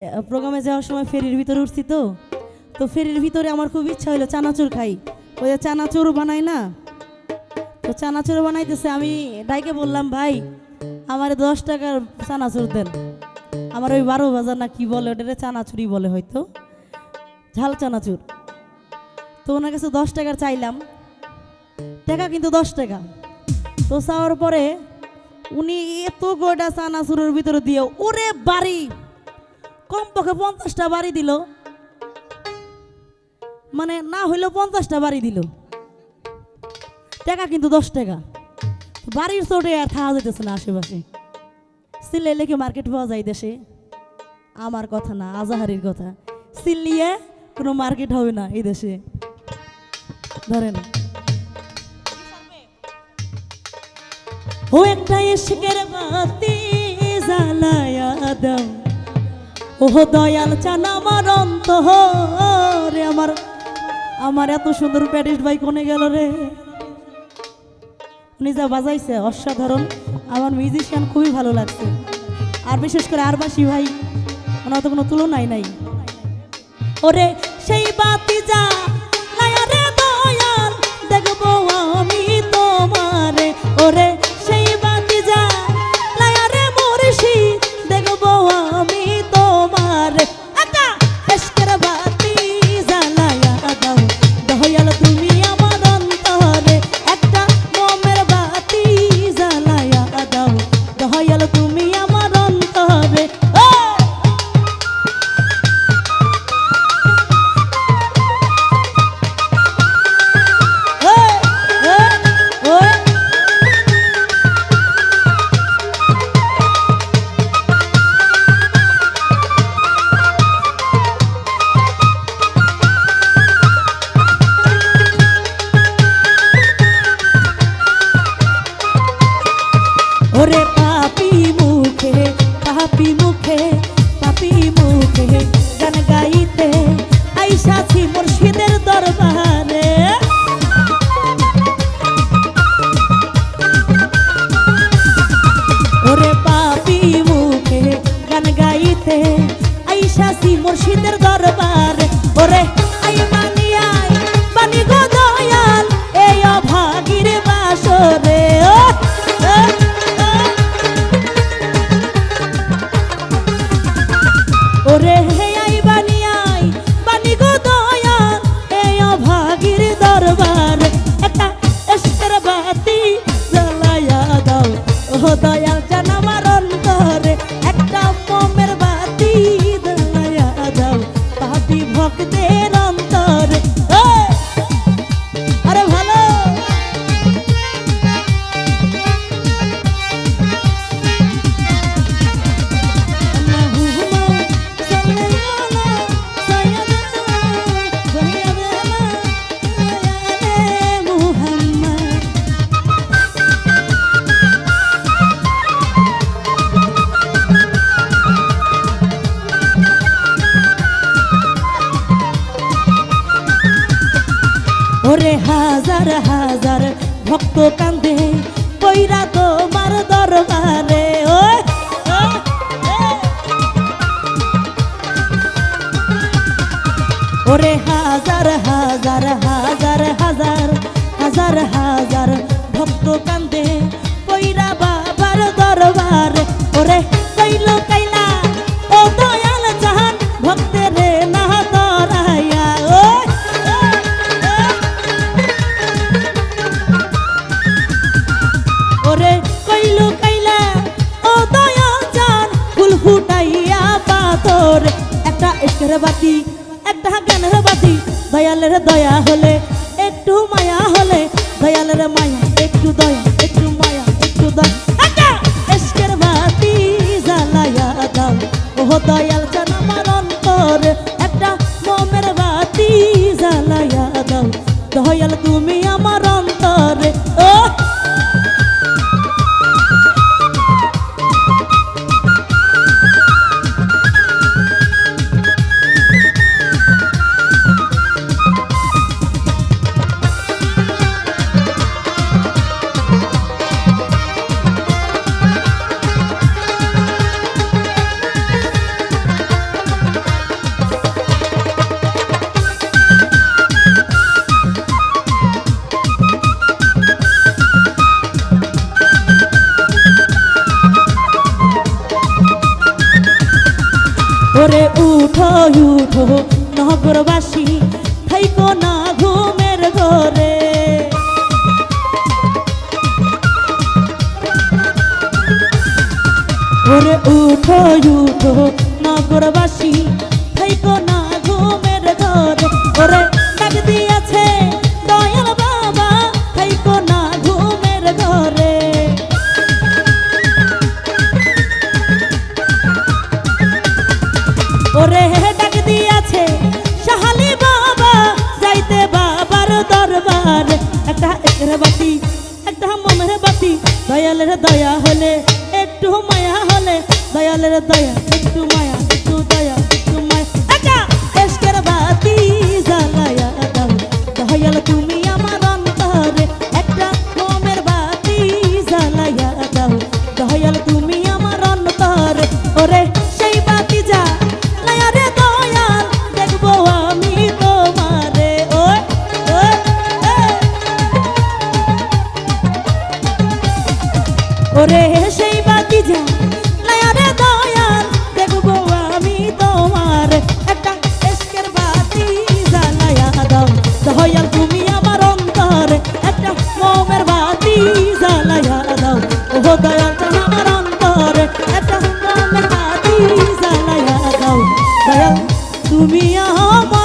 প্রোগ্রামে যাওয়ার সময় ফেরির ভিতরে উঠছি তো তো ফেরির ভিতরে আমার খুব ইচ্ছা হলো চানাচুর খাই। ওই যে চানাচুর বানাই না, তো চানাচুর বানাইতেছে। আমি ডাইকে বললাম, ভাই আমার 10 টাকার চানাচুর দেন। আমার ওই 12 বাজার না কি বলে ওটা চানাচুরই বলে হয়তো, ঝাল চানাচুর। তো ওনার কাছে 10 টাকার চাইলাম, টাকা কিন্তু 10 টাকা। তো চাওয়ার পরে উনি এত গোটা চানাচুরের ভিতরে দিয়ে ওরে বাড়ি কমপক্ষে 50টা বাড়ি দিল, মানে না হইলেও 50টা বাড়ি দিল, টাকা কিন্তু 10 টাকা। বাড়ির চোটে আর থাকা যেতেছে না আশেপাশে। সিলে লেখে মার্কেট পাওয়া যায় দেশে, আমার কথা না, আজাহারির কথা। সিলিয়ে কোনো মার্কেট হবে না এই দেশে। ধরেন ও একটা ইশকের বাতি জ্বালায়া দাও, ওহ দয়াল চান আমার অন্তরে। আমার এত সুন্দর প্যারিস ভাই কোনে গেল রে? উনি যা বাজাইছে অসাধারণ, আমার মিউজিশিয়ান খুবই ভালো লাগছে। আর বিশেষ করে আরবাসী ভাই, ওনার তো কোনো তুলনাই নাই। ওরে সেই বাতি যা লায়া রে দয়াল, দেখবো আমি তোমারে। ওরে সেই বাতি যা লায়া রে মুর্শিদ, দেখবো আমি তোমারে। একটা ইশকের বাতি জ্বালায়া দাও, দয়াল তুমি আমার অন্তরে। একটা মোমের বাতি জ্বালায়া দাও, দয়াল তুমি আমার অন্তরে। ওরে পাপি মুখে পাপি মুখে পাপি মুখে গান গাইতে আইসাছি মুর্শিদের দরবারে। ওরে পাপি মুখে গান গাইতে আইসাছি মুর্শিদের দরবারে। ওরে আই মানি আই বানি গো দয়াল, এই অভাগীর বাসরে। ওরে হে আই বানি গো দয়াল, এই অভাগীর দরবার। একটা ইশকের বাতি জ্বালায়া দাও, ও দয়াল জান আমার অন্তরে। একটা মোমের বাতি জ্বালায়া দাও, পাপী ভক্তের অন্তরে। আরে ভালো ওরে হাজার হাজার ভক্ত কান্দে কইরা তোমার দরবারে। ওরে হাজার হাজার হাজার হাজার হাজার হাজার ভক্ত কান্দে কইরা বাবার দরবারে। ওরে কইলো কাইলা ও দয়াল জাহান, ভক্তের না দরাইয়া। ওরে কইলো কাইলা ও দয়াল জান, ফুল ফুটাইয়া পাথর। একটা ইশকের বাতি একটা জ্ঞানের বাতি, দয়ালের দয়া হলে একটু মায়া হলে, দয়ালের মায়া একটু দয়া একটু মায়া একটু দয়া। একটা ইশকের বাতি জ্বালায়া দাও, ও দয়াল জান আমার অন্তরে। একটা মোমের বাতি জ্বালায়া দাও, দয়াল তুমি আমার অন্তরে। ওরে উঠো উঠো নগরবাসী থাইকো না ঘুমের ঘরে ওরে উঠো উঠো নগরবাসী থাইকো না ঘুমের ঘরে ওরে ডাক দিয়েছে দয়াল বাবা থাইকো না ঘুমের ঘরে ওরে ডাক দিয়েছে শাহালি বাবা যাইতে বাবার দরবার একটা একের বাতি একটা মমের বাতি দয়ালের দয়া হলে একটু মায়া হলে দয়ালের দয়া একটু মায়া একটু দয়া একটু মায়া একটা এসকের বাতি জ্বালায়া দাও দয়াল তুমি আমার অন্তরে একটা মমের বাতি জ্বালায়া দাও দয়াল তুমি আমার অন্তরে ওরে সেই বাতি যা লায়ারে দয়াল দেখবো আমি তোমারে ওই ওই ওরে সেই বাতি যা লায়ারে দয়াল দেখবো আমি তোমার একটা এসকের বাতি জ্বালায়া দাও দয়াল তুমি আমার অন্তরে একটা মোমের বাতি জ্বালায়া দাও ও দয়াল তুমি আমার অন্তরে একটা মোমের বাতি জ্বালায়া দাও দয়াল তুমি আমার